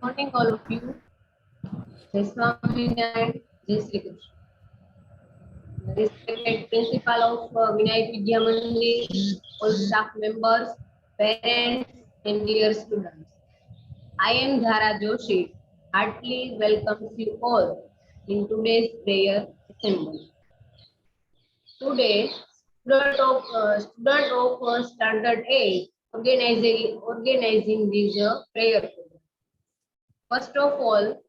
Morning, all of you. Jai Swaminarayan, Jai Shri Krishna. The respected principal of Vinayak Vidya Mandir, all staff members, parents, and dear students. I am Dhara Joshi. Heartily welcomes you all in today's prayer assembly. Today, student of Standard 8 organizing this prayer program. First of all,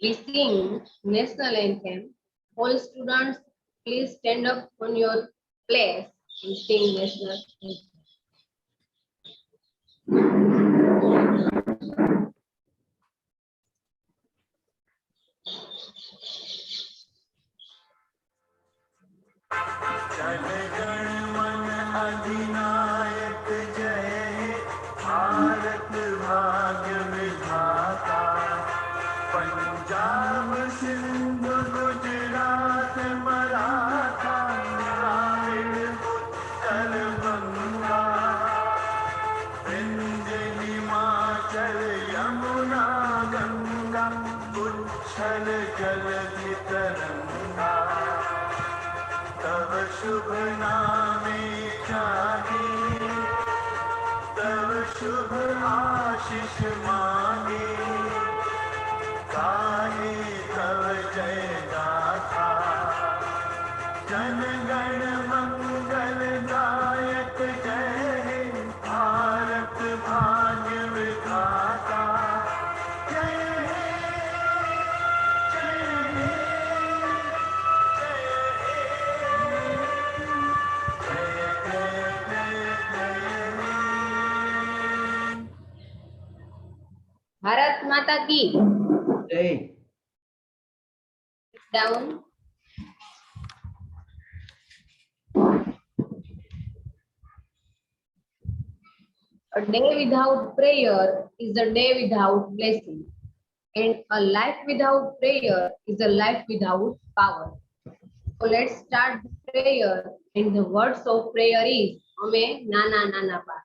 we sing national anthem. All students, please stand up on your place and sing national anthem. Jana Gana मन अधिनायक जय भारत भाग्य विधाता पंजाब सिंधु गुजरात मराठा द्राविड़ उत्कल बंगा विंध्य हिमाचल यमुना गंगा उच्छल जलधि तरंगा तव शुभ नामे जागे तव शुभ आशीष मांगे गाहे तव जय गाथा जन गण मंगल दायक जय हे भारत भाग्य विधाता जय हे जय हे भारत माता की जय। Down A day without prayer is a day without blessing, and a life without prayer is a life without power. So let's start the prayer, and the words of prayer is Ame Nana Nana Pa.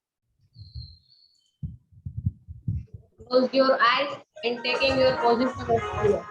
Close your eyes and taking your position of prayer.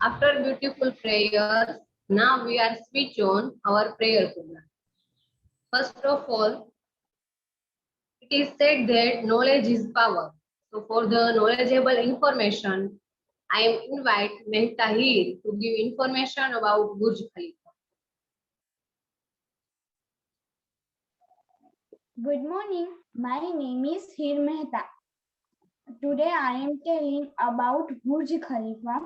After beautiful prayers, now we are switch on our prayer program. First of all, it is said that knowledge is power. So for the knowledgeable information, I am invite Mehta here to give information about Burj Khalifa. Good morning. My name is Hir Mehta. Today I am telling about Burj Khalifa.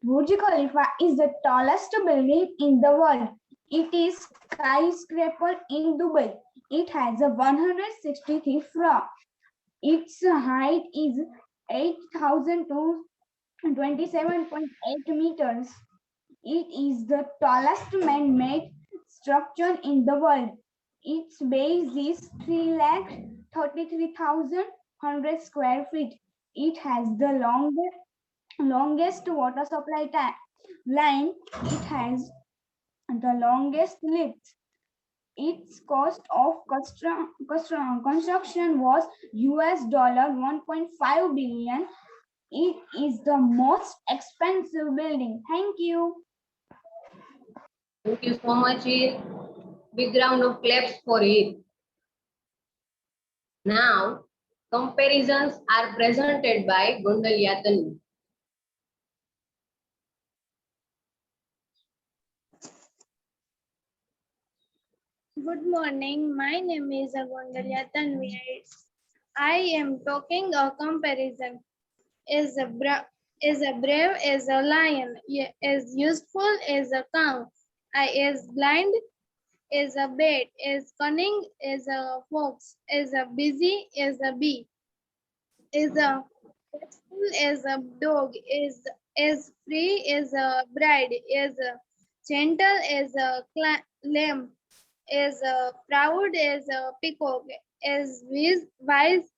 Burj Khalifa is the tallest building in the world. It is skyscraper in Dubai. It has a 163 floor. Its height is 8,000 to 27.8 meters. It is the tallest man-made structure in the world. Its base is 3,33,100 square feet. It has the longest water supply line. It has the longest lift. Its cost of construction was US dollar 1.5 billion. It is the most expensive building. Thank you. Thank you so much. Big round of claps for it. Now, comparisons are presented by Gondalia Tanvi. Good morning. My name is Agondalya Tanvi. I am talking a comparison. Is a brave as a lion, is useful as a cow, is blind as a bat, is cunning as a fox, is a busy as a bee, is a faithful as a dog, is as free as a bride, is gentle as a lamb, is proud as a peacock, is wise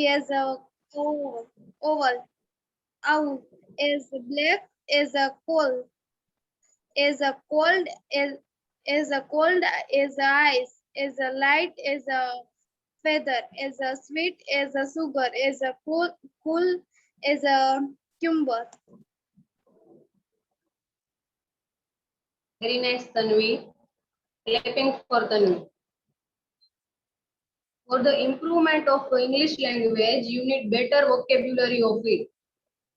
as a owl, out is black is a cold is a cold is a cold is a ice is a light is a feather is a sweet is a sugar is a cool is a cucumber. Very nice, Tanvi. Clapping for Tanvi. For the improvement of English language, you need better vocabulary of it.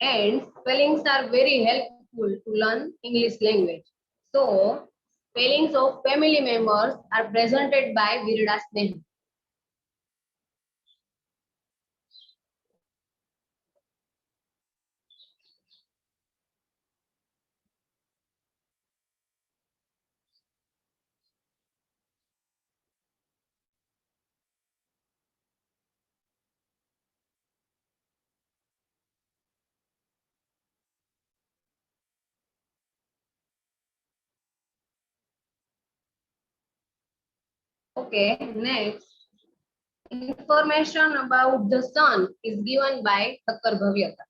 And spellings are very helpful to learn English language. So, spellings of family members are presented by Virida Sneha. Okay, next. Information about the sun is given by Thakkar Bhavyata.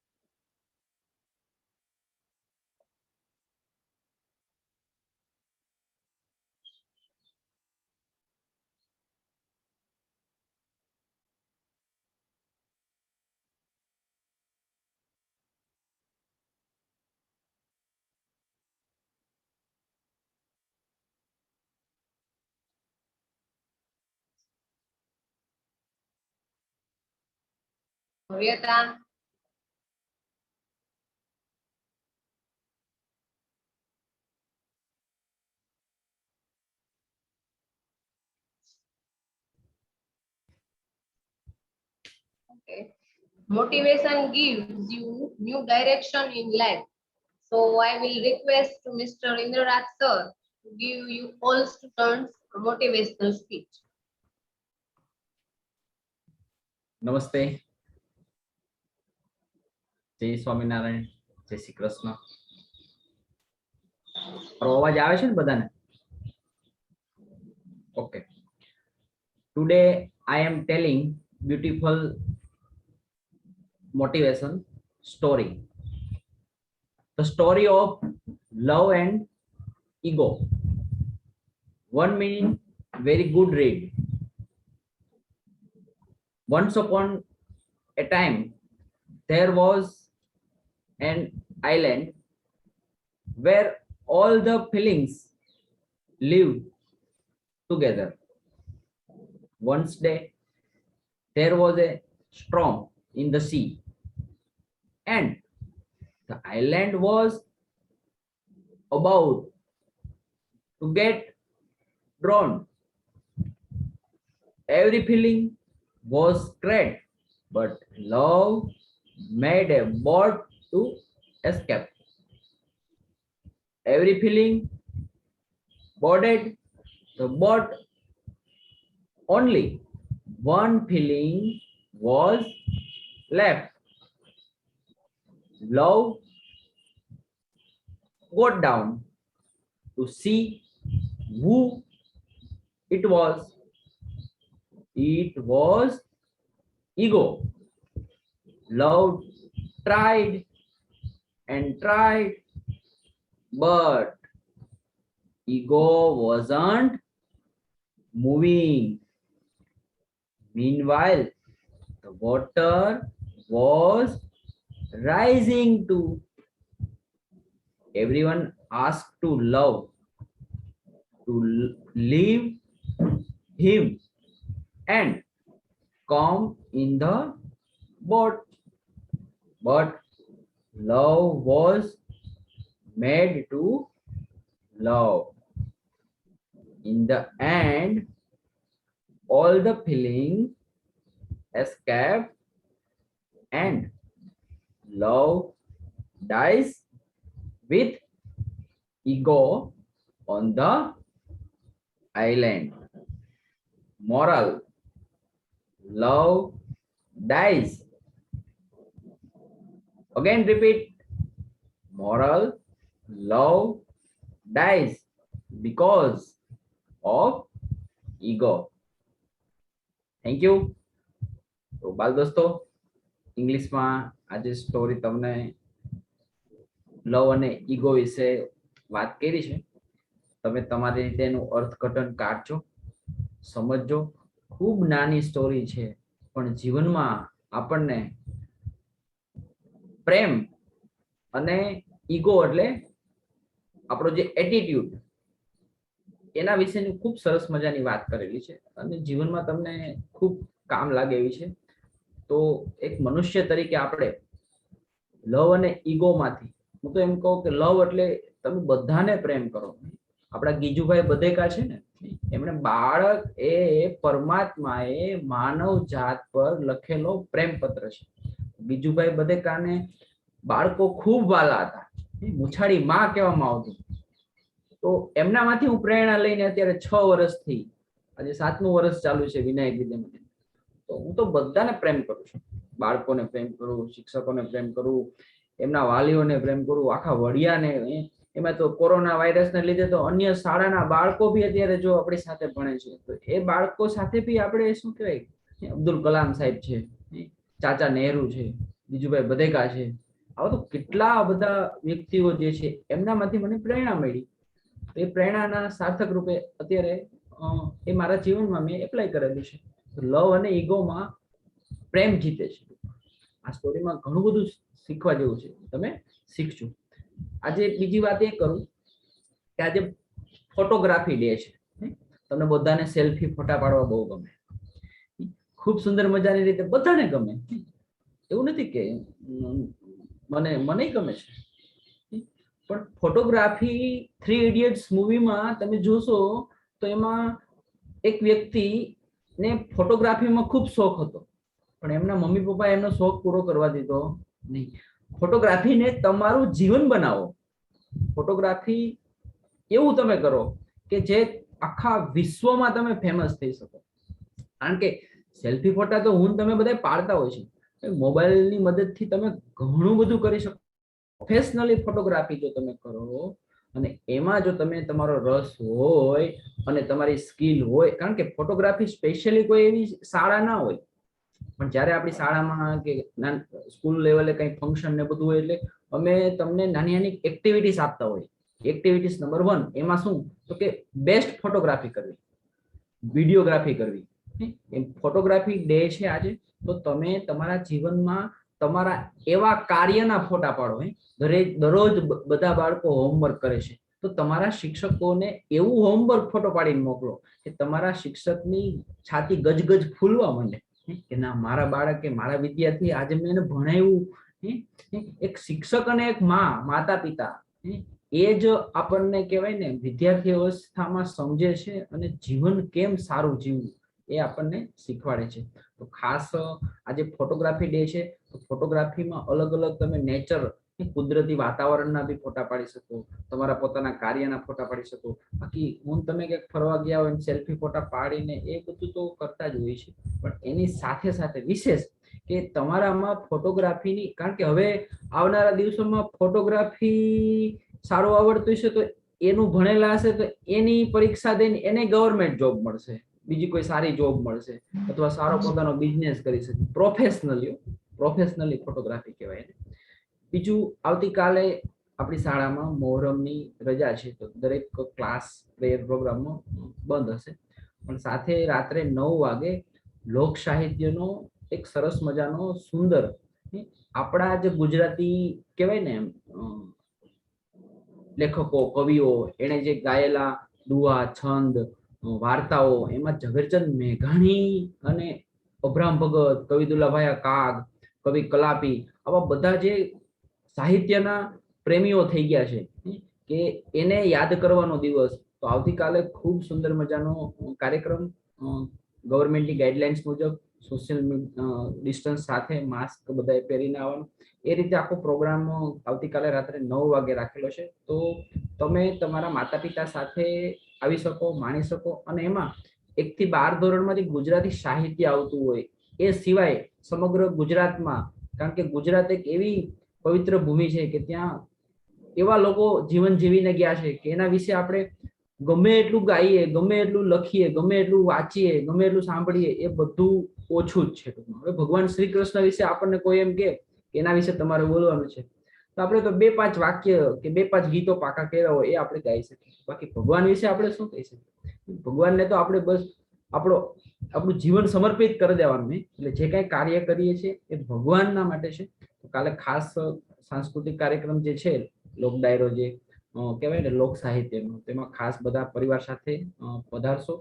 Bhavyata. Okay. Motivation gives you new direction in life. So I will request to Mr. Indraraj sir to give you all students a motivational speech. નમસ્તે, જય સ્વામિનારાયણ, જય શ્રી કૃષ્ણ. મારો અવાજ આવે છે ને બધાને? Okay. Today I am telling beautiful motivation story. The story of love and ego. 1 minute, very good read. Once upon a time, there was an island where all the feelings lived together. Once day, there was a storm in the sea, and the island was about to get drowned. Every feeling was great, but love made a boat to escape. Every feeling boarded the boat. Only one feeling was left. Love got down to see who it was. It was ego. Love tried and tried, but ego wasn't moving. Meanwhile, the water was rising too. Everyone asked to love, to leave him and come in the boat. But love was made to love. In the end, all the feelings escape and love dies with ego on the island. Moral: love dies. Again, repeat. Moral: love dies because of ego. Thank you. તો બાલ દોસ્તો, ઇંગ્લિશમાં આજે story તમને લવ અને ego વિશે વાત કરી છે. તમે તમારી રીતે એનું અર્થઘટન કાઢજો, સમજજો. ખૂબ નાની સ્ટોરી છે, પણ જીવનમાં આપણને પ્રેમ અને ઈગો એટલે આપણો જે એટીટ્યુડ એના વિશેની ખૂબ સરસ મજાની વાત કરેલી છે અને જીવનમાં તમને ખૂબ કામ લાગે એવી છે. તો એક મનુષ્ય તરીકે આપણે લવ અને ઈગોમાંથી, હું તો એમ કહું કે લવ એટલે તમે બધાને પ્રેમ કરો. આપણા ગીજુભાઈ બધેકા છે ને, એમણે બાળક એ પરમાત્માએ માનવ જાત પર લખેલો પ્રેમ પત્ર છે. ગીજુભાઈ બધેકાને બાળકો ખૂબ વાલા હતા, મુછાળી માં કહેવામાં આવતું. તો એમનામાંથી હું પ્રેરણા લઈને અત્યારે 6 વર્ષથી આજે 7મું વર્ષ ચાલુ છે વિનાયક વિદ્યામંદિર. તો હું તો બધાને પ્રેમ કરું છું. બાળકોને પ્રેમ કરું, શિક્ષકોને પ્રેમ કરું, એમના વાલીઓને પ્રેમ કરું, આખા વડિયાને. એમાં તો કોરોના વાયરસને લીધે તો અન્ય શાળાના બાળકો બી અત્યારે જો આપણી સાથે ભણે છે, તો એ બાળકો સાથે બી આપણે શું કહેવાય, અબ્દુલ કલામ સાહેબ છે, ચાચા નહેરુ છે, બીજુભાઈ બધેકા છે, આવા તો કેટલા બધા વ્યક્તિઓ જે છે એમનામાંથી મને પ્રેરણા મળી. એ પ્રેરણાના સાર્થક રૂપે અત્યારે એ મારા જીવનમાં મેં એપ્લાય કરેલું છે. લવ અને ઈગોમાં પ્રેમ જીતે છે. આ સ્ટોરીમાં ઘણું બધું શીખવા જેવું છે, તમે શીખજો. આજે બીજી વાત એ કરું કે આજે ફોટોગ્રાફી ડે છે. તમને બધાને સેલ્ફી ફોટા પાડવા બહુ ગમે, ખૂબ સુંદર મજાની રીતે બધાને ગમે. એવું નથી કે મને ગમે છે, પણ ફોટોગ્રાફી 3 ઇડિયટ્સ મૂવીમાં તમે જોશો તો એમાં એક વ્યક્તિને ફોટોગ્રાફીમાં ખૂબ શોખ હતો, પણ એમના મમ્મી પપ્પાએ એમનો શોખ પૂરો કરવા દીધો નહીં. ફોટોગ્રાફીને તમારું જીવન બનાવો. ફોટોગ્રાફી એવું તમે કરો કે જે આખા વિશ્વમાં તમે ફેમસ થઈ શકો. કારણ કે સેલ્ફી ફોટા તો હું તમે બધા પાડતા હોય છે, મોબાઈલની મદદથી તમે ઘણું બધું કરી શકો. પ્રોફેશનલી ફોટોગ્રાફી જો તમે કરો અને એમાં જો તમે તમારો રસ હોય અને તમારી સ્કિલ હોય, કારણ કે ફોટોગ્રાફી સ્પેશિયલી કોઈ એવી શાળા ના હોય, પણ જ્યારે આપણી શાળામાં કે સ્કૂલ લેવલે કંઈ ફંક્શન ને બધું હોય એટલે અમે તમને નાની નાની એક્ટિવિટીઝ આપતા હોય. એક્ટિવિટીઝ નંબર 1 એમાં શું, તો કે બેસ્ટ ફોટોગ્રાફી કરવી, વિડીયોગ્રાફી કરવી. એમ ફોટોગ્રાફી ડે છે આજે, તો તમે તમારા જીવનમાં તમારા એવા કાર્યના ફોટા પાડો. દરરોજ બધા બાળકો હોમવર્ક કરે છે, તો તમારા શિક્ષકોને એવું હોમવર્ક ફોટો પાડીને મોકલો કે તમારા શિક્ષકની છાતી ગજગજ ફૂલવા માંડે કે ના, મારા બાળકે, મારા વિદ્યાર્થી આજે મેં એને ભણાવ્યું. એક શિક્ષક અને એક માતા પિતા એ જ આપણને કહેવાય ને વિદ્યાર્થી અવસ્થામાં સમજે છે અને જીવન કેમ સારું જીવવું એ આપણને શીખવાડે છે. તો ખાસ આજે ફોટોગ્રાફી ડે છે, તો ફોટોગ્રાફીમાં અલગ અલગ તમે નેચર, કુદરતી વાતાવરણના બી ફોટા પાડી શકો, તમારા પોતાના કાર્યના ફોટા પાડી શકો. બાકી હું તમે ક્યાંક ફરવા ગયા હોય સેલ્ફી ફોટા પાડીને એ બધું તો કરતા જ હોય છે, પણ એની સાથે સાથે વિશેષ કે તમારામાં ફોટોગ્રાફીની, કારણ કે હવે આવનારા દિવસોમાં ફોટોગ્રાફી સારું આવડતું હશે તો એનું ભણેલા હશે તો એની પરીક્ષા દઈને એને ગવર્મેન્ટ જોબ મળશે, બીજી કોઈ સારી જોબ મળશે, અથવા સારો પોતાનો બિઝનેસ કરી શકે. પ્રોફેશનલી ફોટોગ્રાફી કહેવાય. બીજું, આવતીકાલે આપણી શાળામાં મોહરમની રજા છે, તો દરેક ક્લાસ પ્રેયર પ્રોગ્રામમાં બંધ હશે, પણ સાથે રાત્રે 9 વાગે લોક સાહિત્યનો એક સરસ મજાનો સુંદર, આપણા જે ગુજરાતી કહેવાય ને લેખકો કવિઓ એને જે ગાયેલા દુહા છંદ વાર્તાઓ, એમાં ઝવેરચંદ મેઘાણી અને અભરામ ભગત, કવિ દુલાભાઈ કાગ, કવિ કલાપી, આવા બધા જે સાહિત્યના પ્રેમીઓ થઈ ગયા છે કે એને યાદ કરવાનો દિવસ. તો આવતીકાલે ખૂબ સુંદર મજાનો કાર્યક્રમ, ગવર્મેન્ટની ગાઈડલાઇન્સ મુજબ સોશિયલ ડિસ્ટન્સ સાથે માસ્ક બધાએ પહેરીને આવવાનું, એ રીતે આખો પ્રોગ્રામ આવતીકાલે રાત્રે 9 વાગે રાખેલો છે. તો તમે તમારા માતા પિતા સાથે આવી શકો, માણી શકો. અને એમાં 1 થી 12 ધોરણમાં જે ગુજરાતી સાહિત્ય આવતું હોય એ સિવાય સમગ્ર ગુજરાતમાં, કારણ કે ગુજરાત એક એવી પવિત્ર ભૂમિ છે કે ત્યાં એવા લોકો જીવન જીવીને ગયા છે કે એના વિશે આપણે ગમે એટલું ગાઈએ, ગમે એટલું લખીએ, ગમે એટલું વાંચીએ, ગમે એટલું સાંભળીએ, એ બધું ઓછું જ છે. હવે ભગવાન શ્રી કૃષ્ણ વિશે આપણને કોઈ એમ કે એના વિશે તમારે બોલવાનું છે, તો આપણે તો 2-5 વાક્ય કે 2-5 ગીતો પાકા કર્યા હોય એ આપણે ગાઈ શકીએ. બાકી ભગવાન વિશે આપણે શું કહી શકીએ? ભગવાનને તો આપણે બસ આપણું જીવન સમર્પિત કરી દેવાનું. એટલે જે કઈ કાર્ય કરીએ છીએ એ ભગવાનના માટે છે. તો કાલે ખાસ સાંસ્કૃતિક કાર્યક્રમ જે છે, લોક ડાયરો જે કહેવાય ને લોક સાહિત્યનો, તેમાં ખાસ બધા પરિવાર સાથે પધારશો.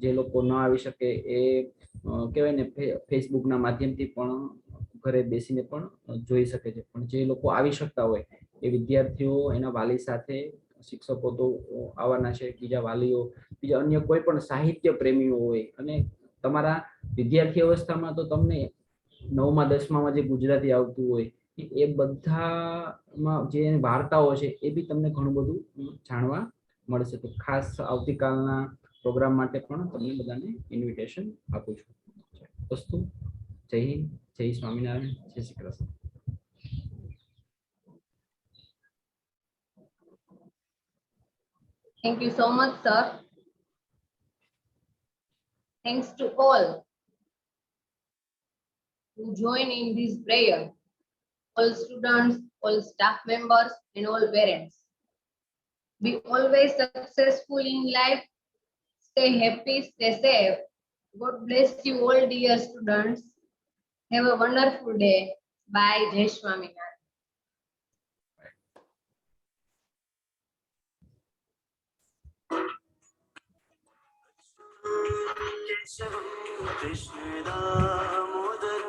જે લોકો ન આવી શકે એ કહેવાય ને ફેસબુકના માધ્યમથી પણ ઘરે બેસીને પણ જોઈ શકે છે. પણ જે લોકો આવી શકતા હોય એ વિદ્યાર્થીઓ એના વાલી સાથે, શિક્ષકો તો આવવાના છે, બીજા વાલીઓ, બીજા અન્ય કોઈ પણ સાહિત્ય પ્રેમીઓ હોય, અને તમારા વિદ્યાર્થી અવસ્થામાં તો તમને 9મા 10મામાં જે ગુજરાતી આવતું હોય એ બધામાં જે વાર્તાઓ છે એ બી તમને ઘણું બધું જાણવા મળશે. તો ખાસ આવતીકાલના પ્રોગ્રામ માટે પણ તમને બધાને ઇન્વિટેશન આપું છું. અસ્તુ. જય હિન્દ, જય સ્વામિનારાયણ, જય Shri Krishna. Thank you so much, sir. Thanks to all who join in this prayer, all students, all staff members, and all parents. Be always successful in life. Stay happy, stay safe. God bless you all, dear students. Have a wonderful day. Bye. Jai Swaminarayan. Krishna दामोदरं